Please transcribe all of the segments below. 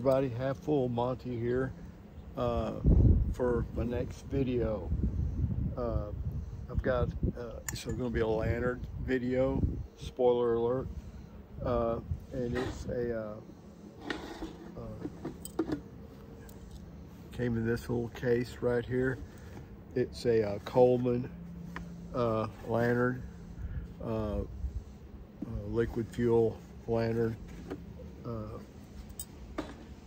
everybody, half full Monty here for my next video. I've got it's going to be a lantern video, spoiler alert, and it's a came in this little case right here. It's a Coleman lantern, liquid fuel lantern.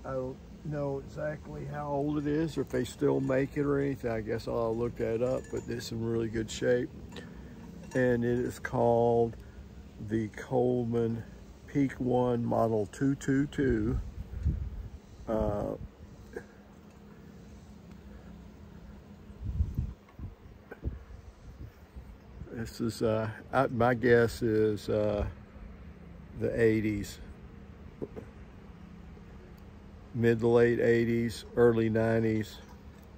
I don't know exactly how old it is or if they still make it or anything. I guess I'll look that up, but it's in really good shape. And it is called the Coleman Peak 1 Model 222. This is, my guess is the 80s. Mid to late 80s, early 90s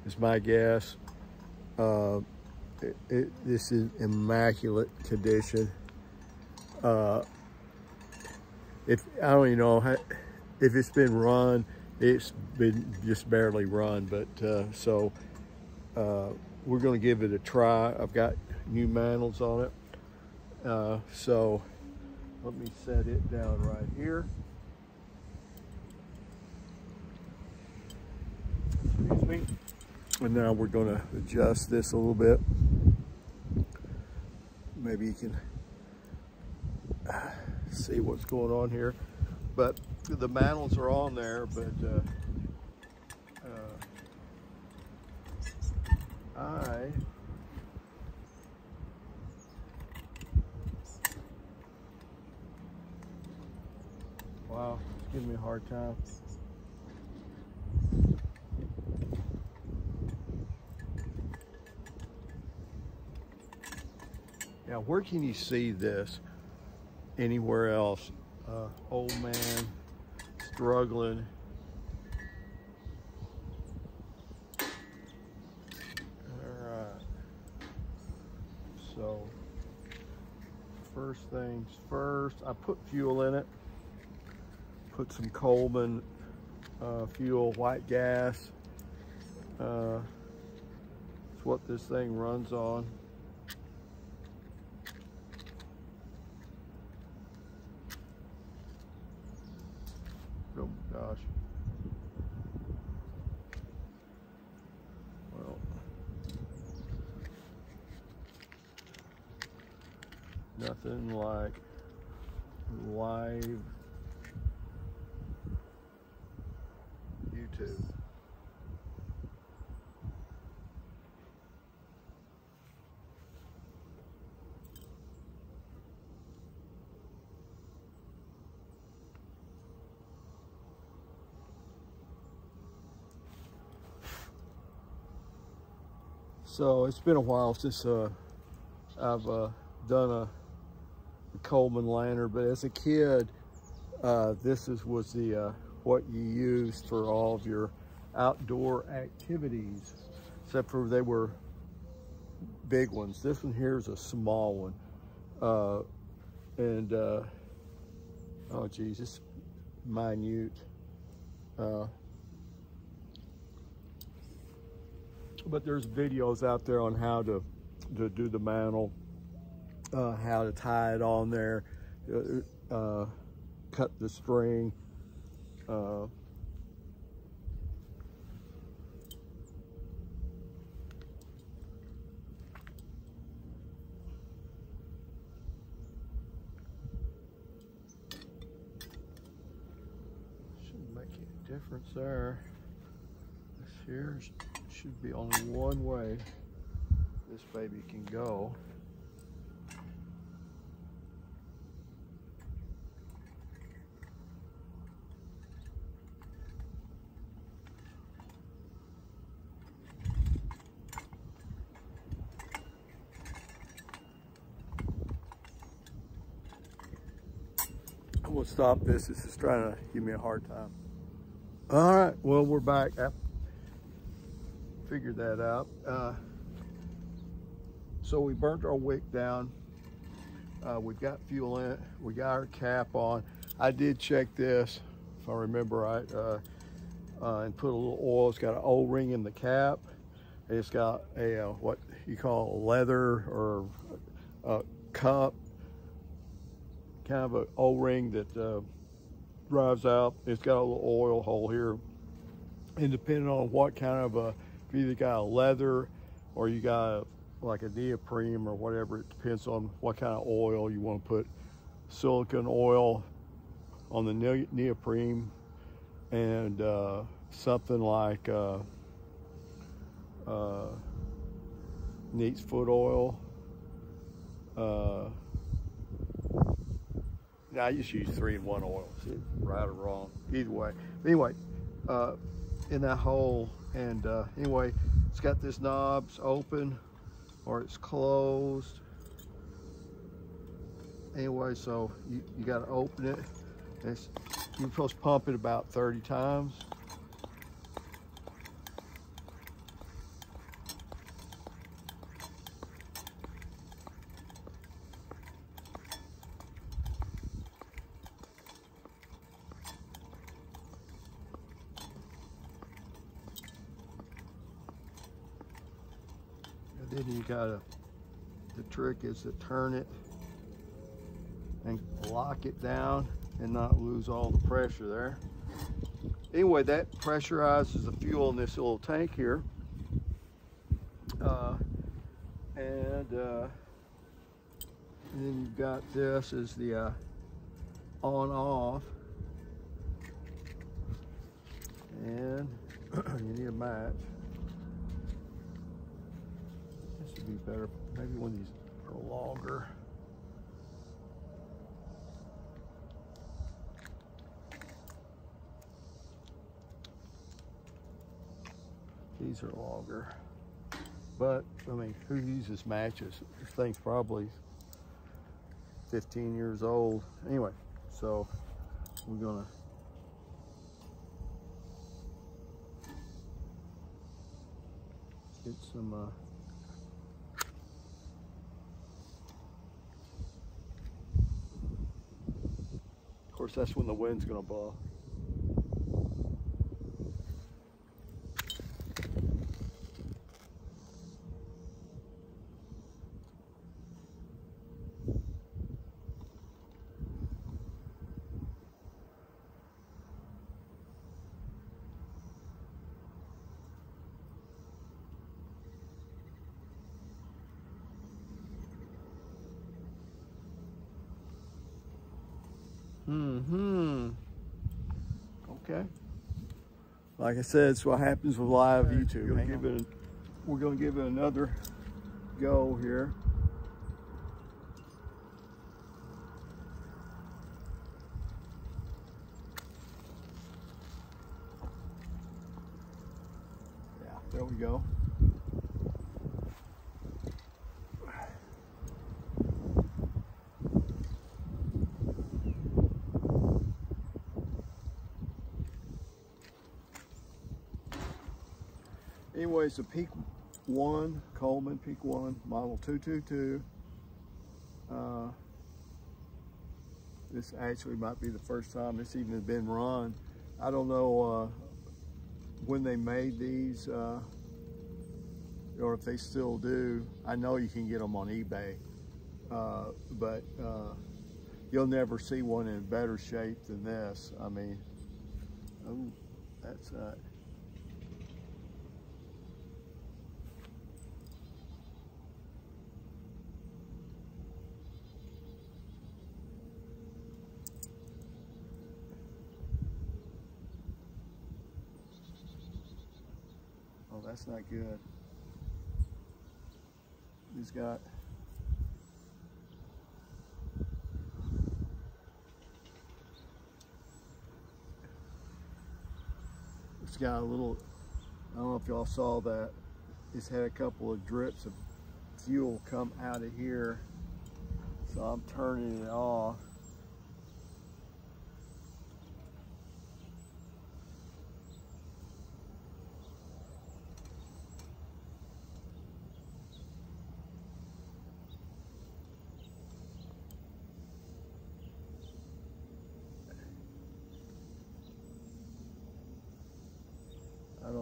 is my guess. This is immaculate condition. If I don't even know if it's been run, it's been just barely run, but so we're going to give it a try. I've got new mantles on it, so let me set it down right here. Excuse me. And now we're going to adjust this a little bit. Maybe you can see what's going on here. But the mantles are on there, but wow, it's giving me a hard time. Now, where can you see this anywhere else? Old man struggling. All right. So, first things first, I put fuel in it. Put some Coleman fuel, white gas. It's what this thing runs on. Oh gosh. Well, nothing like live YouTube. So it's been a while since I've done a Coleman lantern, but as a kid, this was the what you used for all of your outdoor activities, except for they were big ones. This one here is a small one, oh geez, it's minute. But there's videos out there on how to do the mantle, how to tie it on there, cut the string. Shouldn't make any difference there. This here should be only one way this baby can go. I'm gonna stop this. This is trying to give me a hard time. All right, well, we're back. Figured that out. So we burnt our wick down. We've got fuel in it. We got our cap on. I did check this, if I remember right. and put a little oil. It's got an O-ring in the cap. It's got a what you call a leather or a cup, kind of an O-ring that drives out. It's got a little oil hole here. And depending on what kind of if you either got a leather or you got like a neoprene or whatever, it depends on what kind of oil you want to put. Silicone oil on the neoprene, and something like neat's foot oil. Now I just use 3-in-1 oil, right or wrong, either way. Anyway, in that hole, and anyway, it's got this knob's open or it's closed. Anyway, so you got to open it. You're supposed to pump it about 30 times. And then you gotta, the trick is to turn it and lock it down and not lose all the pressure there. Anyway, that pressurizes the fuel in this little tank here. And then you've got this is the on-off. And you need a match. This would be better, maybe one of these are longer. These are longer, but I mean, who uses matches? This thing's probably 15 years old. Anyway, so we're gonna get some of course, that's when the wind's gonna blow. Okay. Like I said, it's what happens with live YouTube. We're going to give it another go here. Yeah, there we go. Anyway, it's a Peak 1, Coleman Peak 1, model 222. This actually might be the first time this even has been run. I don't know when they made these or if they still do. I know you can get them on eBay, but you'll never see one in better shape than this. I mean, oh, that's oh, that's not good. He's got a little, I don't know if y'all saw that, it's had a couple of drips of fuel come out of here, so I'm turning it off.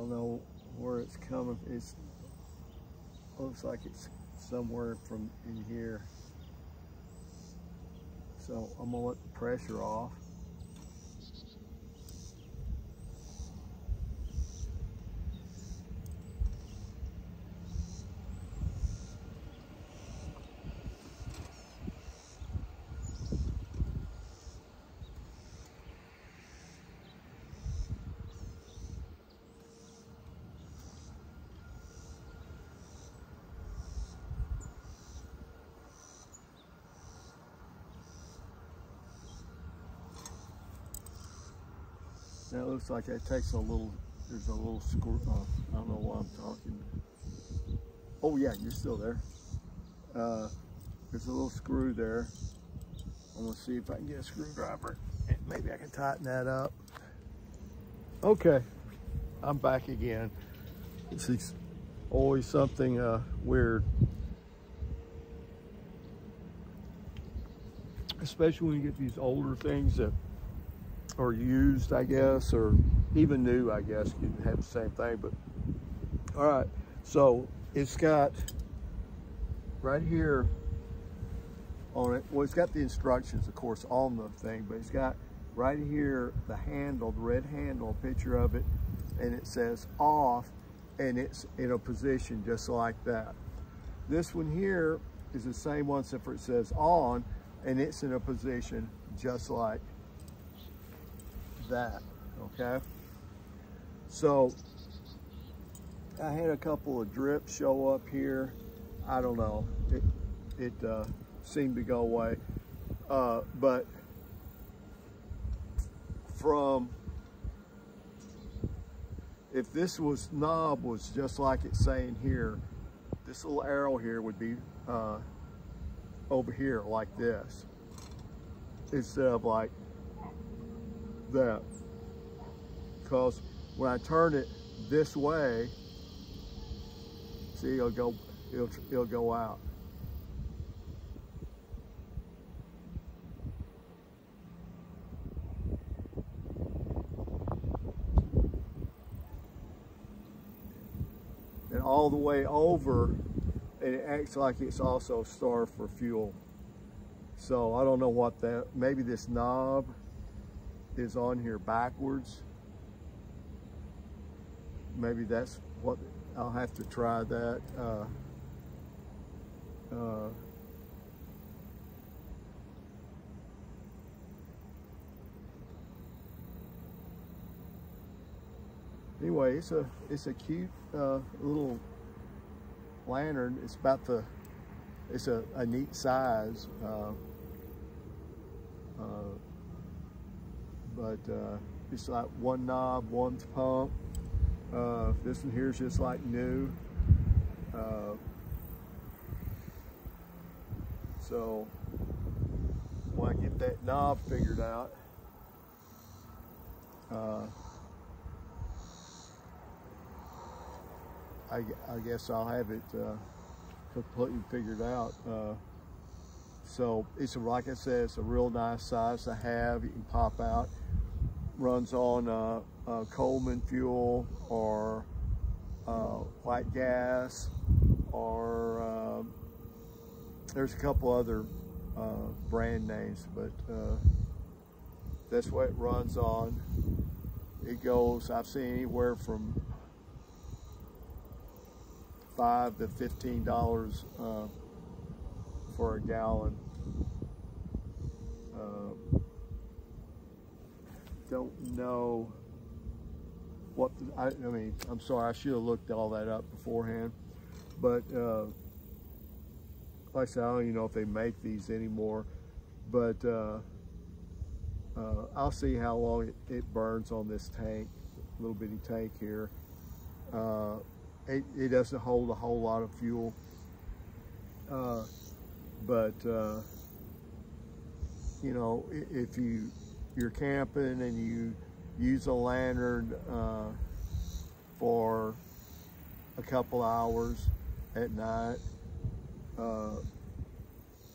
don't know where it's coming. It looks like it's somewhere from in here. So I'm gonna let the pressure off. Now it looks like it takes a little, there's a little screw, I don't know why I'm talking. Oh yeah, you're still there. There's a little screw there. I'm gonna see if I can get a screwdriver and maybe I can tighten that up. Okay, I'm back again. It's always something weird. Especially when you get these older things that are used, I guess, or even new, I guess. You can have the same thing, but all right. So it's got right here on it, well, it's got the instructions, of course, on the thing, but it's got right here the handle, the red handle, a picture of it, and it says off, and it's in a position just like that. This one here is the same one, except for it says on, and it's in a position just like that, okay? So I had a couple of drips show up here. I don't know, it seemed to go away, but from, if this knob was just like it's saying here, this little arrow here would be over here like this, instead of like that. Because when I turn it this way, see, it'll go out. And all the way over, and it acts like it's also starved for fuel. So I don't know what that, maybe this knob is on here backwards. Maybe that's what, I'll have to try that. Anyway, it's a cute little lantern. It's it's a neat size. But it's like one knob, one pump. This one here is just like new. So when I get that knob figured out, I guess I'll have it completely figured out. So it's, like I said, it's a real nice size to have. You can pop out. Runs on Coleman fuel or white gas, or there's a couple other brand names, but that's what it runs on. It goes, I've seen anywhere from $5 to $15 for a gallon. Don't know what I mean, I'm sorry, I should have looked all that up beforehand, but like I said, I don't even know if they make these anymore, but I'll see how long it burns on this tank, little bitty tank here. It doesn't hold a whole lot of fuel, but you know, if you're camping and you use a lantern for a couple hours at night,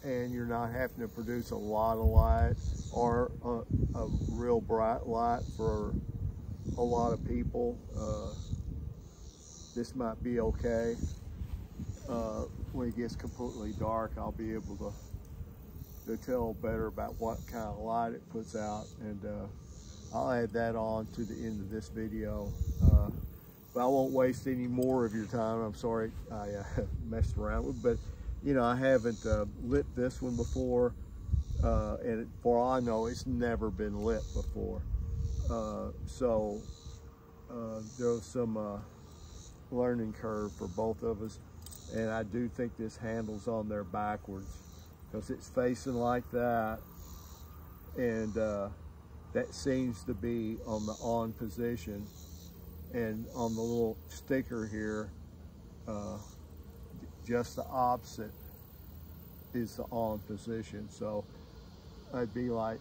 and you're not having to produce a lot of light or a real bright light for a lot of people, this might be okay. When it gets completely dark, I'll be able to tell better about what kind of light it puts out, and I'll add that on to the end of this video. But I won't waste any more of your time. I'm sorry I messed around with, but you know, I haven't lit this one before, and for all I know, it's never been lit before. So there's some learning curve for both of us, and I do think this handle's on there backwards because it's facing like that, and that seems to be on the on position, and on the little sticker here, just the opposite is the on position. So I'd be like,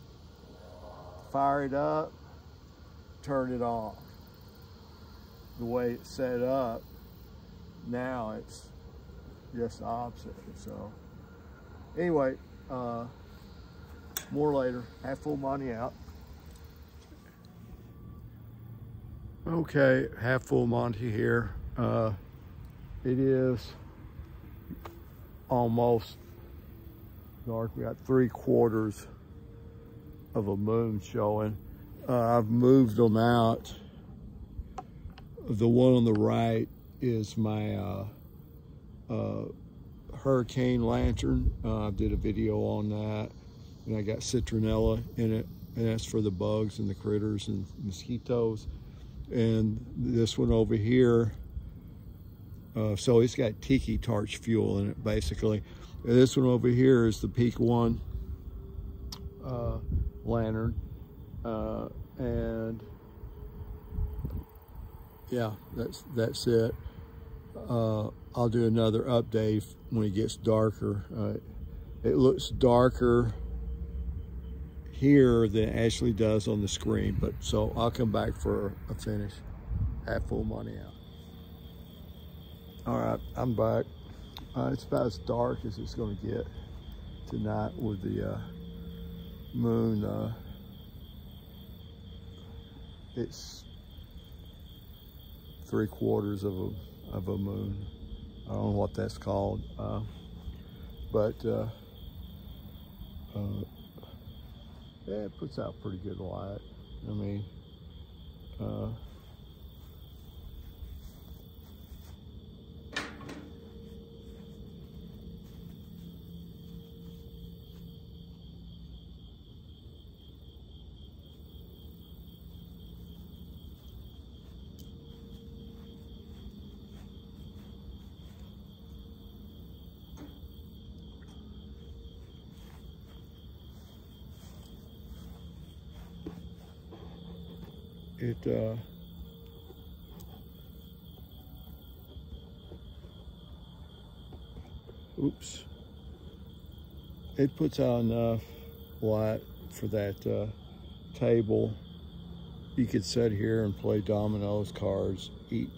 fire it up, turn it off. The way it's set up now, it's just the opposite. So anyway, more later. Half full Monty out. Okay, half full Monty here. It is almost dark. We got 3/4 of a moon showing. I've moved them out. The one on the right is my hurricane lantern. I did a video on that, and I got citronella in it, and that's for the bugs and the critters and mosquitoes. And this one over here, so it's got tiki torch fuel in it basically. And this one over here is the Peak 1 lantern, and yeah, that's it. I'll do another update when it gets darker. It looks darker here than it actually does on the screen, but so I'll come back for a finish. Half full Monty out. All right, I'm back. It's about as dark as it's going to get tonight with the moon. It's 3/4 of a moon. I don't know what that's called, but yeah, it puts out pretty good light. I mean, oops, it puts out enough light for that table. You could sit here and play dominoes, cards, eat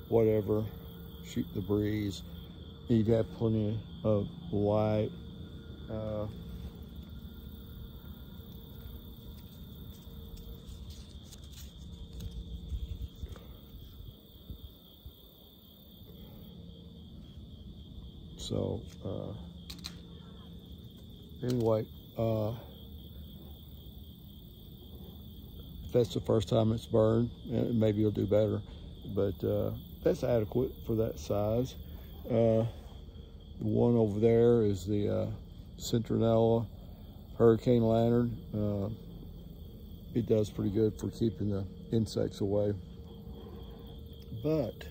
whatever, shoot the breeze. You'd have plenty of light. So anyway, if that's the first time it's burned, maybe you'll do better, but that's adequate for that size. The one over there is the citronella hurricane lantern. It does pretty good for keeping the insects away. But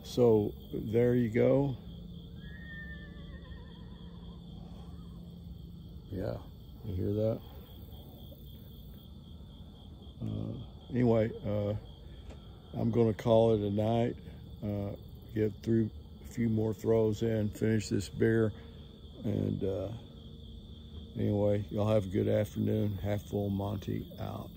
so there you go. Yeah, you hear that? Anyway, I'm going to call it a night. Get through a few more throws in, finish this beer, and anyway, y'all have a good afternoon. Half full Monty out.